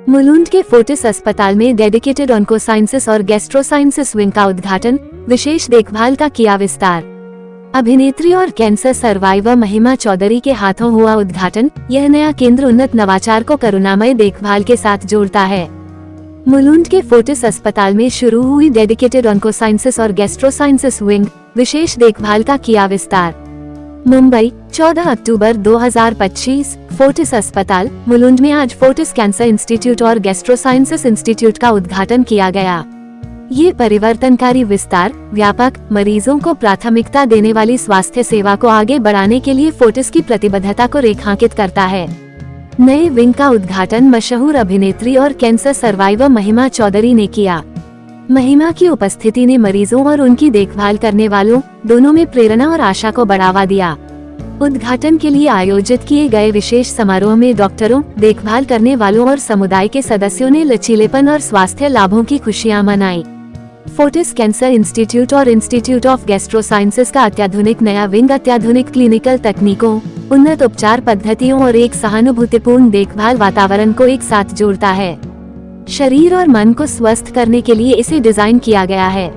मुलुंड के फोर्टिस अस्पताल में डेडिकेटेड ऑन्कोसाइंसिस और गैस्ट्रोसाइंसिस विंग का उद्घाटन, विशेष देखभाल का किया विस्तार। अभिनेत्री और कैंसर सर्वाइवर महिमा चौधरी के हाथों हुआ उद्घाटन। यह नया केंद्र उन्नत नवाचार को करुणामय देखभाल के साथ जोड़ता है। मुलुंड के फोर्टिस अस्पताल में शुरू हुई डेडिकेटेड ऑन्कोसाइंसिस और गैस्ट्रोसाइंसिस विंग, विशेष देखभाल का किया विस्तार। मुंबई, 14 अक्टूबर 2025। फोर्टिस अस्पताल मुलुंड में आज फोर्टिस कैंसर इंस्टीट्यूट और गैस्ट्रोसाइंसिस इंस्टीट्यूट का उद्घाटन किया गया। ये परिवर्तनकारी विस्तार व्यापक, मरीजों को प्राथमिकता देने वाली स्वास्थ्य सेवा को आगे बढ़ाने के लिए फोर्टिस की प्रतिबद्धता को रेखांकित करता है। नए विंग का उद्घाटन मशहूर अभिनेत्री और कैंसर सर्वाइवर महिमा चौधरी ने किया। महिमा की उपस्थिति ने मरीजों और उनकी देखभाल करने वालों दोनों में प्रेरणा और आशा को बढ़ावा दिया। उद्घाटन के लिए आयोजित किए गए विशेष समारोह में डॉक्टरों, देखभाल करने वालों और समुदाय के सदस्यों ने लचीलेपन और स्वास्थ्य लाभों की खुशियां मनाई। फोर्टिस कैंसर इंस्टीट्यूट और इंस्टीट्यूट ऑफ गैस्ट्रोसाइंसिस का अत्याधुनिक नया विंग अत्याधुनिक क्लिनिकल तकनीकों, उन्नत उपचार पद्धतियों और एक सहानुभूतिपूर्ण देखभाल वातावरण को एक साथ जोड़ता है। शरीर और मन को स्वस्थ करने के लिए इसे डिजाइन किया गया है।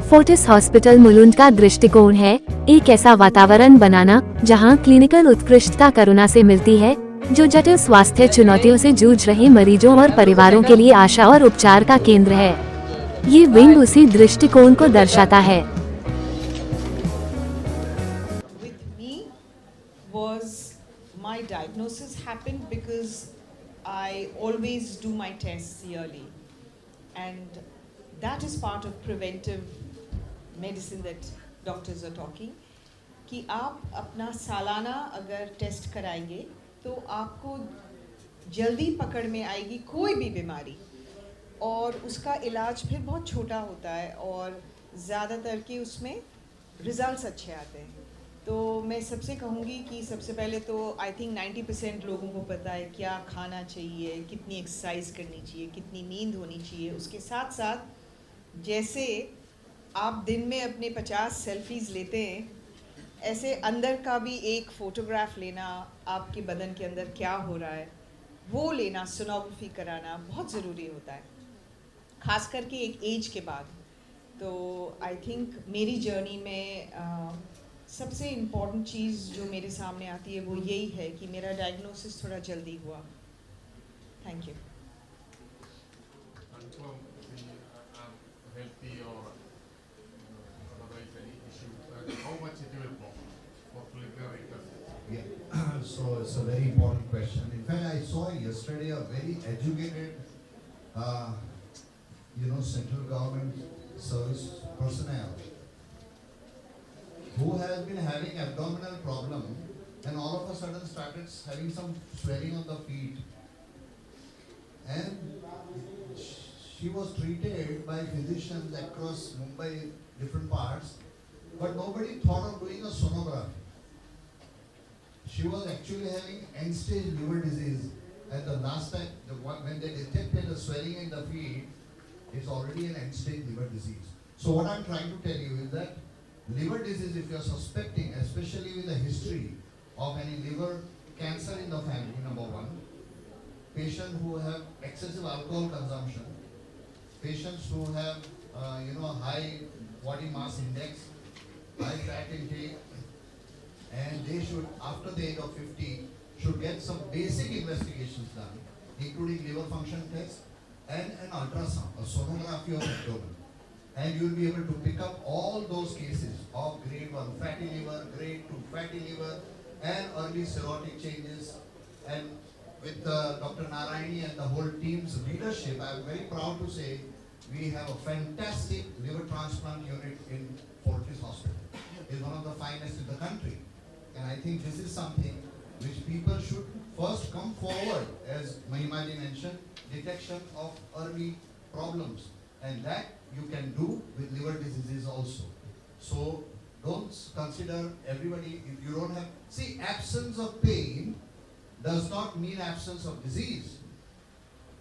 फोर्टिस हॉस्पिटल मुलुंड का दृष्टिकोण है एक ऐसा वातावरण बनाना जहां क्लिनिकल उत्कृष्टता करुणा से मिलती है, जो जटिल स्वास्थ्य चुनौतियों से जूझ रहे मरीजों और परिवारों के लिए आशा और उपचार का केंद्र है। ये विंग उसी दृष्टिकोण को दर्शाता है। I always do my tests yearly, and that is part of preventive medicine that doctors are talking कि आप अपना सालाना अगर टेस्ट कराएंगे तो आपको जल्दी पकड़ में आएगी कोई भी बीमारी, और उसका इलाज फिर बहुत छोटा होता है और ज़्यादातर कि उसमें रिजल्ट्स अच्छे आते हैं। तो मैं सबसे कहूँगी कि सबसे पहले तो आई थिंक 90% लोगों को पता है क्या खाना चाहिए, कितनी एक्सरसाइज करनी चाहिए, कितनी नींद होनी चाहिए। उसके साथ साथ जैसे आप दिन में अपने 50 सेल्फीज़ लेते हैं, ऐसे अंदर का भी एक फ़ोटोग्राफ लेना, आपके बदन के अंदर क्या हो रहा है वो लेना, सोनोग्राफी कराना बहुत ज़रूरी होता है, ख़ास करके एक एज के बाद। तो आई थिंक मेरी जर्नी में सबसे इम्पॉर्टेंट चीज़ जो मेरे सामने आती है वो यही है कि मेरा डायग्नोसिस थोड़ा जल्दी हुआ। Thank you. So it's a very important question. In fact, I saw yesterday a very educated, central government service personnel who has been having abdominal problem and all of a sudden started having some swelling on the feet, and she was treated by physicians across Mumbai, different parts, but nobody thought of doing a sonography. She was actually having end-stage liver disease, and the last time when they detected the swelling in the feet, it's already an end-stage liver disease. So what I'm trying to tell you is that liver disease, if you're suspecting, especially with a history of any liver cancer in the family, number one, patients who have excessive alcohol consumption, patients who have high body mass index, high fat intake, and they should, after the age of 50, should get some basic investigations done, including liver function test and an ultrasound, a sonography of abdomen. And you will be able to pick up all those cases of grade 1 fatty liver, grade 2 fatty liver, and early cirrhotic changes. And with Dr. Narayani and the whole team's leadership, I am very proud to say we have a fantastic liver transplant unit in Fortis Hospital. It's one of the finest in the country. And I think this is something which people should first come forward, as Mahimaji mentioned, detection of early problems. And that you can do with liver diseases also. So don't consider everybody, if you don't have, see, absence of pain does not mean absence of disease.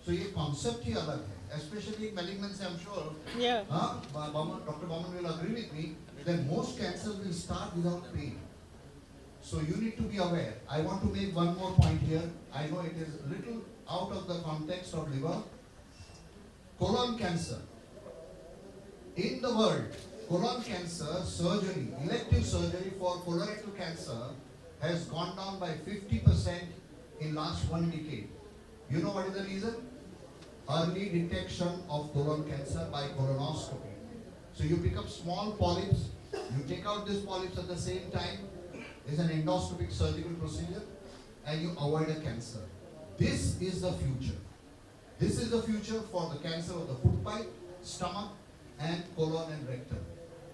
So ये concept ही अलग है, especially in malignancy, I'm sure. Yeah. Dr. Bauman will agree with me that most cancers will start without pain. So you need to be aware. I want to make one more point here. I know it is a little out of the context of liver. Colon cancer. In the world, colon cancer surgery, elective surgery for colorectal cancer has gone down by 50% in last 1 decade. You know what is the reason? Early detection of colon cancer by colonoscopy. So you pick up small polyps, you take out these polyps at the same time, it's an endoscopic surgical procedure, and you avoid a cancer. This is the future. This is the future for the cancer of the food pipe, stomach, and colon and rectum.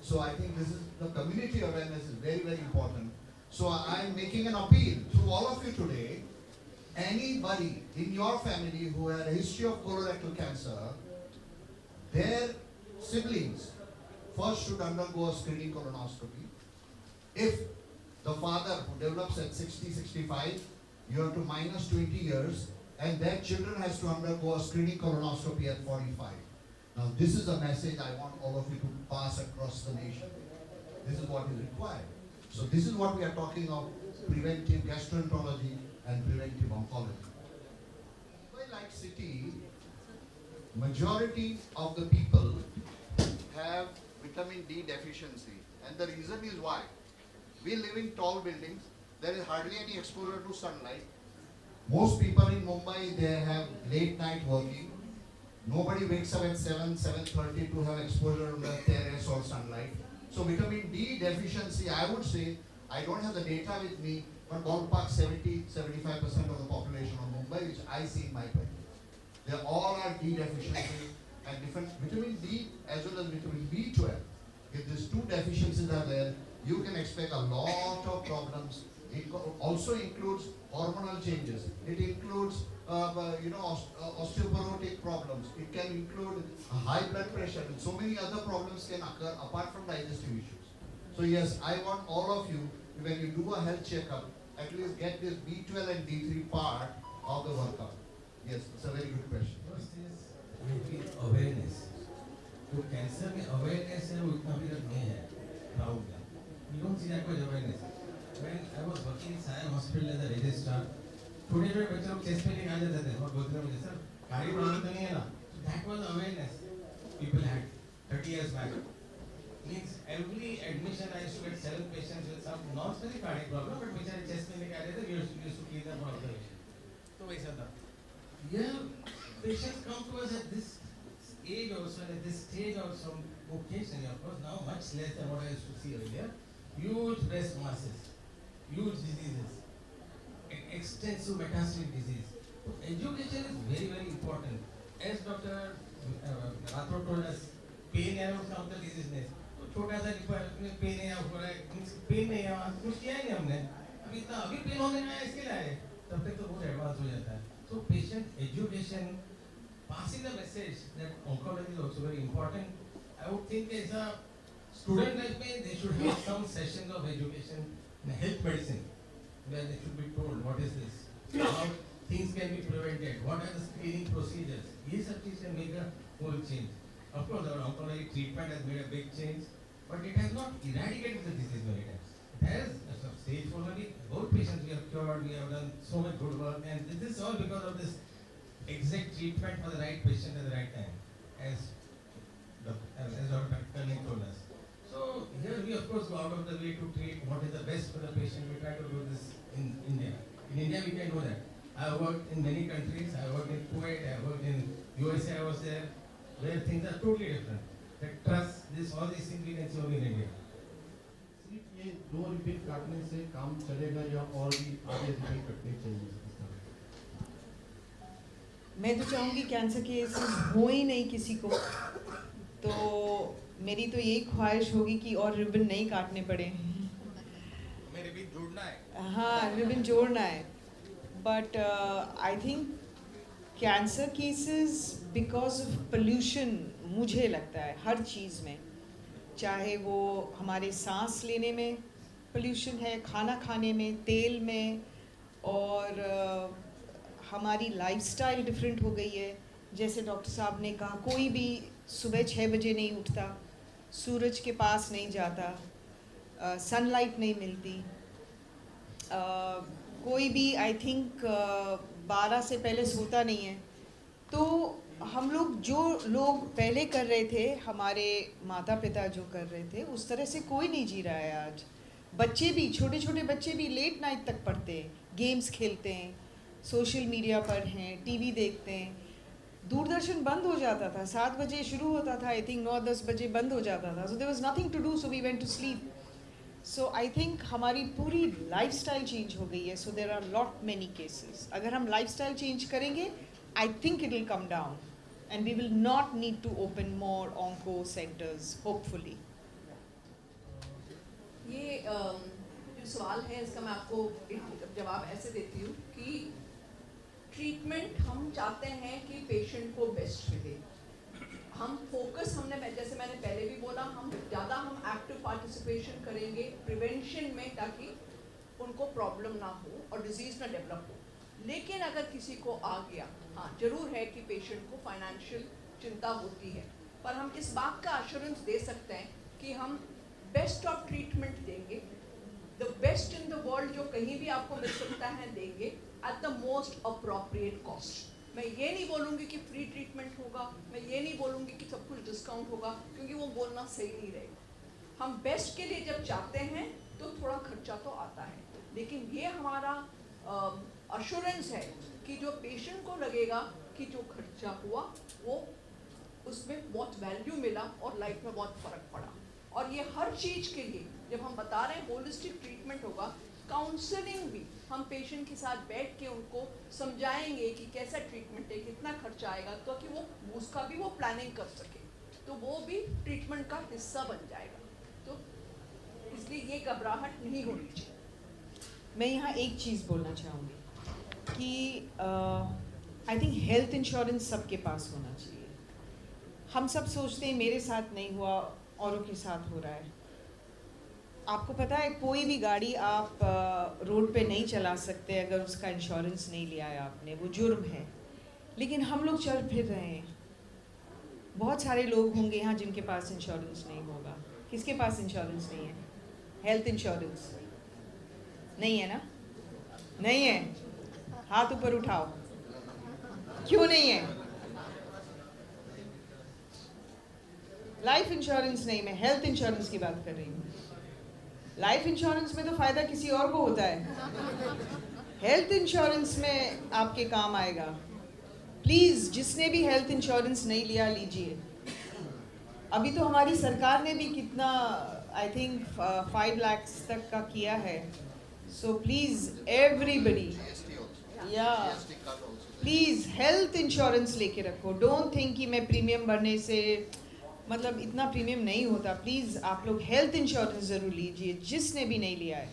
So I think this is the community awareness is very, very important. So I am making an appeal to all of you today. Anybody in your family who had a history of colorectal cancer, their siblings first should undergo a screening colonoscopy. If the father who develops at 60, 65, you have to minus 20 years, and their children has to undergo a screening colonoscopy at 45. Now this is a message I want all of you to pass across the nation. This is what is required. So this is what we are talking of preventive gastroenterology and preventive oncology. Mumbai-like city, majority of the people have vitamin D deficiency, and the reason is why. We live in tall buildings, there is hardly any exposure to sunlight. Most people in Mumbai, they have late night working. Nobody wakes up at 7:30 to have exposure on the terrace or sunlight. So vitamin D deficiency, I would say, I don't have the data with me, but ballpark 70-75% of the population of Mumbai, which I see in my practice. They all are D deficiency, and different vitamin D as well as vitamin B12. If these two deficiencies are there, you can expect a lot of problems. It also includes hormonal changes. It includes osteoporotic problems. It can include high blood pressure, and so many other problems can occur apart from digestive issues. So yes, I want all of you, when you do a health checkup, at least get this B12 and D3 part of the workup. Yes, it's a very good question. First is awareness. तो cancer में awareness है वो इतना भी तक नहीं है crowd में. You don't see that much awareness. When I was working in Sion Hospital as a registrar, छोटे-छोटे बच्चे लोग chest pain लेके आ जाते थे और बोलते थे मुझे सर कार्डियक प्रॉब्लम तो नहीं है ना. So that was awareness people had 30 years back. Means every admission I used to get 7 patients with some not very cardiac problem, but बेचारे chest pain लेके आ जाते थे. We used to clean them for observation. तो वैसा था. Yeah, patients come to us at this age also, and at this stage also, occasionally, of course, now much less than what I used to see earlier. Huge breast masses, huge diseases, extensive metastatic disease. So education is very, very important. As Dr. Rathod told us, pain है उसका मतलब disease नहीं. तो छोटा सा pain है हो रहा है, pain नहीं है, कुछ किया ही नहीं हमने. अभी pain होने आया इसके लिए आए. तब तक तो बहुत advance हो जाता है. So patient education, passing the message that oncology is also very important. I would think as a student life में they should have some sessions of education in health medicine where they should be told what is this, how things can be prevented, what are the screening procedures. ये सब चीज़ can make a whole change. Of course, our oncology treatment has made a big change, but it has not eradicated the disease many times. It has stage 4 only. Both patients we have cured, we have done so much good work, and this is all because of this exact treatment for the right patient at the right time, as Dr. Karnik told us. So here we of course go out of the way to treat what is the best for the patient. We try to do this in India. In India we can do that. I worked in many countries. I worked in Kuwait, I worked in USA, I was there, where things are totally different. The trust, all these things we can see only in India. सिर्फ ये 2 repeat काटने से काम चलेगा या और भी आगे रिपीट कटने चाहिए? मैं तो चाहूँगी कैंसर केसेस हो ही नहीं किसी को, तो मेरी तो यही ख्वाहिश होगी कि और रिबन नहीं काटने पड़े. हमें रिबन जोड़ना है. हाँ, रिबन जोड़ना है. But I think cancer cases because of pollution, मुझे लगता है हर चीज़ में, चाहे वो हमारे सांस लेने में पोल्यूशन है, खाना खाने में, तेल में, और हमारी लाइफस्टाइल डिफरेंट हो गई है. जैसे डॉक्टर साहब ने कहा, कोई भी सुबह 6 बजे नहीं उठता, सूरज के पास नहीं जाता, सनलाइट नहीं मिलती, कोई भी आई थिंक 12 से पहले सोता नहीं है, तो हम लोग जो लोग पहले कर रहे थे, हमारे माता पिता जो कर रहे थे, उस तरह से कोई नहीं जी रहा है आज। बच्चे भी, छोटे छोटे बच्चे भी लेट नाइट तक पढ़ते हैं, गेम्स खेलते हैं, सोशल मीडिया पर हैं, टीवी देखते हैं। दूरदर्शन बंद हो जाता था, 7 बजे शुरू होता था, आई थिंक 9-10 बजे बंद हो जाता था। So there was nothing to do, so we went to sleep. So I think हमारी पूरी लाइफस्टाइल चेंज हो गई है। So there are lot many cases. अगर हम लाइफस्टाइल चेंज करेंगे, I think it will come down and we will not need to open more onco centres, hopefully. ये जो सवाल है इसका मैं आपको एक जवाब ऐसे देती हूँ कि ट्रीटमेंट हम चाहते हैं कि पेशेंट को बेस्ट मिले। हम फोकस हमने जैसे मैंने पहले भी बोला, हम एक्टिव पार्टिसिपेशन करेंगे प्रिवेंशन में, ताकि उनको प्रॉब्लम ना हो और डिजीज़ ना डेवलप हो। लेकिन अगर किसी को आ गया, हाँ जरूर है कि पेशेंट को फाइनेंशियल चिंता होती है, पर हम इस बात का एश्योरेंस दे सकते हैं कि हम बेस्ट ऑफ ट्रीटमेंट देंगे, the best in the world जो कहीं भी आपको मिल सकता है देंगे, at the most appropriate cost. मैं ये नहीं बोलूँगी कि फ्री ट्रीटमेंट होगा, मैं ये नहीं बोलूँगी कि सब कुछ डिस्काउंट होगा, क्योंकि वो बोलना सही नहीं रहेगा। हम बेस्ट के लिए जब चाहते हैं तो थोड़ा खर्चा तो आता है, लेकिन ये हमारा अश्योरेंस है कि जो पेशेंट को लगेगा कि जो खर्चा हुआ वो उसमें बहुत वैल्यू मिला और लाइफ में बहुत फ़र्क पड़ा। और ये हर चीज़ के लिए जब हम बता रहे हैं होलिस्टिक ट्रीटमेंट होगा, काउंसलिंग भी हम पेशेंट के साथ बैठ के उनको समझाएंगे कि कैसा ट्रीटमेंट है, कितना खर्चा आएगा, तो कि वो उसका भी वो प्लानिंग कर सके, तो वो भी ट्रीटमेंट का हिस्सा बन जाएगा। तो इसलिए ये घबराहट नहीं होनी चाहिए। मैं यहाँ एक चीज़ बोलना चाहूँगी कि आई थिंक हेल्थ इंश्योरेंस सबके पास होना चाहिए। हम सब सोचते हैं मेरे साथ नहीं हुआ, औरों के साथ हो रहा है। आपको पता है कोई भी गाड़ी आप रोड पे नहीं चला सकते अगर उसका इंश्योरेंस नहीं लिया है आपने, वो जुर्म है। लेकिन हम लोग चल फिर रहे हैं। बहुत सारे लोग होंगे यहाँ जिनके पास इंश्योरेंस नहीं होगा। किसके पास इंश्योरेंस नहीं है? हेल्थ इंश्योरेंस नहीं है ना? नहीं है? हाथ ऊपर उठाओ। क्यों नहीं है? लाइफ इंश्योरेंस नहीं, मैं हेल्थ इंश्योरेंस की बात कर रही हूँ। लाइफ इंश्योरेंस में तो फ़ायदा किसी और को होता है, हेल्थ इंश्योरेंस में आपके काम आएगा। प्लीज़ जिसने भी हेल्थ इंश्योरेंस नहीं लिया, लीजिए। अभी तो हमारी सरकार ने भी कितना, आई थिंक 5 लाख तक का किया है। सो प्लीज़ एवरीबडी, या प्लीज़ हेल्थ इंश्योरेंस लेके रखो। डोंट थिंक कि मैं प्रीमियम भरने से, मतलब इतना प्रीमियम नहीं होता। प्लीज़ आप लोग हेल्थ इंश्योरेंस ज़रूर लीजिए, जिसने भी नहीं लिया है।